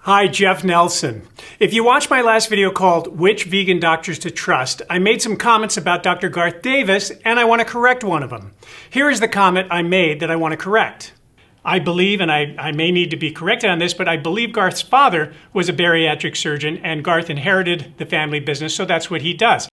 Hi, Jeff Nelson. If you watched my last video called Which Vegan Doctors to Trust, I made some comments about Dr. Garth Davis, and I want to correct one of them. Here is the comment I made that I want to correct. I believe, and I may need to be corrected on this, but I believe Garth's father was a bariatric surgeon, and Garth inherited the family business, so that's what he does.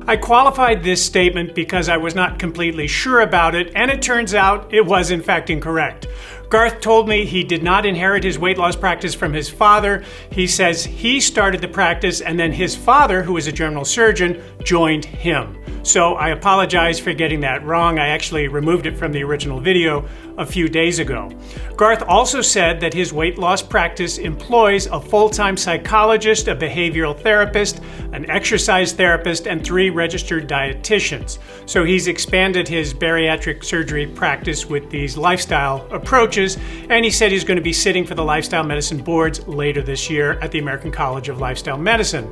I qualified this statement because I was not completely sure about it, and it turns out it was in fact incorrect. Garth told me he did not inherit his weight loss practice from his father. He says he started the practice and then his father, who was a general surgeon, joined him. So I apologize for getting that wrong. I actually removed it from the original video a few days ago. Garth also said that his weight loss practice employs a full-time psychologist, a behavioral therapist, an exercise therapist, and 3 registered dietitians. So he's expanded his bariatric surgery practice with these lifestyle approaches, and he said he's going to be sitting for the Lifestyle Medicine boards later this year at the American College of Lifestyle Medicine.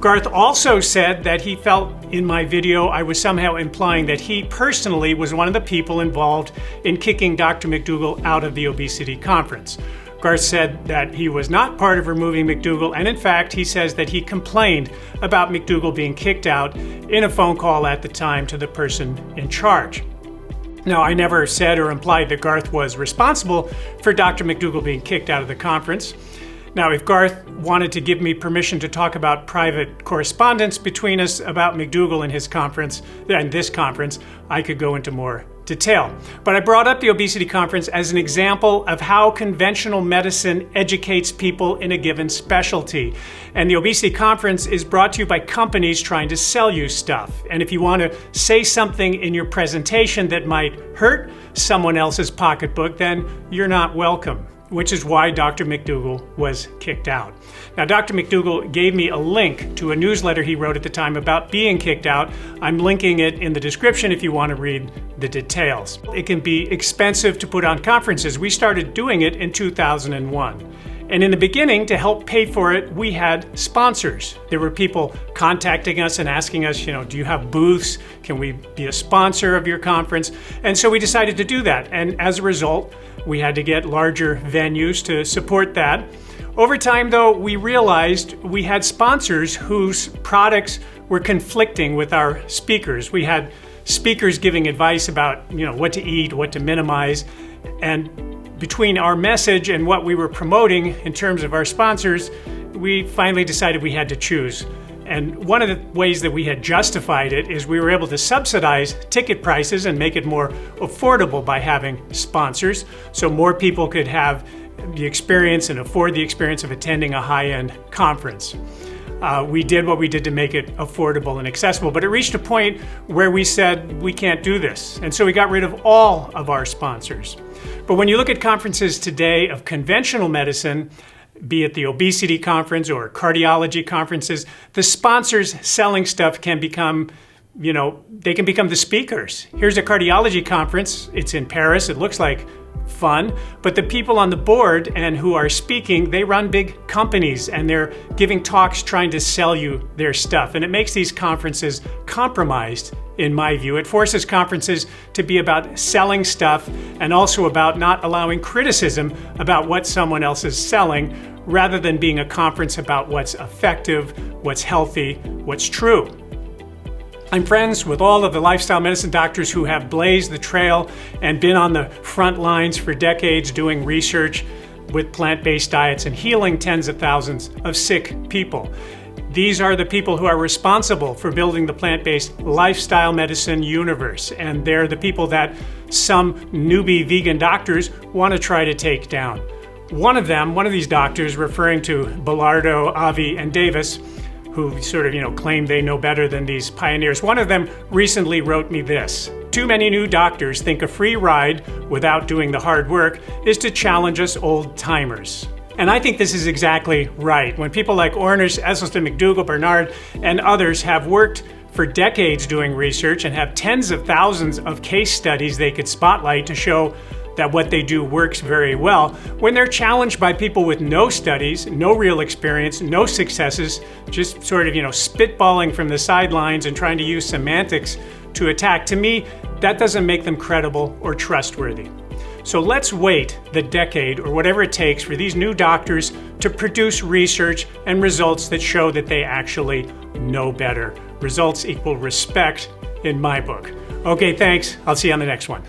Garth also said that he felt in my video I was somehow implying that he personally was one of the people involved in kicking Dr. McDougall out of the obesity conference. Garth said that he was not part of removing McDougall, and in fact, he says that he complained about McDougall being kicked out in a phone call at the time to the person in charge. Now, I never said or implied that Garth was responsible for Dr. McDougall being kicked out of the conference. Now, if Garth wanted to give me permission to talk about private correspondence between us about McDougall and his conference, and this conference, I could go into more detail. But I brought up the obesity conference as an example of how conventional medicine educates people in a given specialty. And the obesity conference is brought to you by companies trying to sell you stuff. And if you want to say something in your presentation that might hurt someone else's pocketbook, then you're not welcome, which is why Dr. McDougall was kicked out. Now, Dr. McDougall gave me a link to a newsletter he wrote at the time about being kicked out. I'm linking it in the description if you want to read the details. It can be expensive to put on conferences. We started doing it in 2001. And in the beginning, to help pay for it, we had sponsors. There were people contacting us and asking us, do you have booths? Can we be a sponsor of your conference? And so we decided to do that. And as a result, we had to get larger venues to support that. Over time, though, we realized we had sponsors whose products were conflicting with our speakers. We had speakers giving advice about, what to eat, what to minimize, and between our message and what we were promoting in terms of our sponsors, we finally decided we had to choose. And one of the ways that we had justified it is we were able to subsidize ticket prices and make it more affordable by having sponsors, so more people could have the experience and afford the experience of attending a high-end conference. We did what we did to make it affordable and accessible, but it reached a point where we said we can't do this. And so we got rid of all of our sponsors. But when you look at conferences today of conventional medicine, be it the obesity conference or cardiology conferences, the sponsors selling stuff can become, they can become the speakers. Here's a cardiology conference. It's in Paris. It looks like fun, but the people on the board and who are speaking, they run big companies and they're giving talks trying to sell you their stuff. And it makes these conferences compromised, in my view. It forces conferences to be about selling stuff and also about not allowing criticism about what someone else is selling, rather than being a conference about what's effective, what's healthy, what's true. I'm friends with all of the lifestyle medicine doctors who have blazed the trail and been on the front lines for decades doing research with plant-based diets and healing tens of thousands of sick people. These are the people who are responsible for building the plant-based lifestyle medicine universe, and they're the people that some newbie vegan doctors want to try to take down. One of these doctors, referring to Bellardo, Avi, and Davis, who sort of, claim they know better than these pioneers. One of them recently wrote me this: "Too many new doctors think a free ride without doing the hard work is to challenge us old timers." And I think this is exactly right. When people like Ornish, Esselstyn, McDougall, Bernard, and others have worked for decades doing research and have tens of thousands of case studies they could spotlight to show that what they do works very well, when they're challenged by people with no studies, no real experience, no successes, just sort of, spitballing from the sidelines and trying to use semantics to attack, to me, that doesn't make them credible or trustworthy. So let's wait the decade or whatever it takes for these new doctors to produce research and results that show that they actually know better. Results equal respect in my book. Okay, thanks. I'll see you on the next one.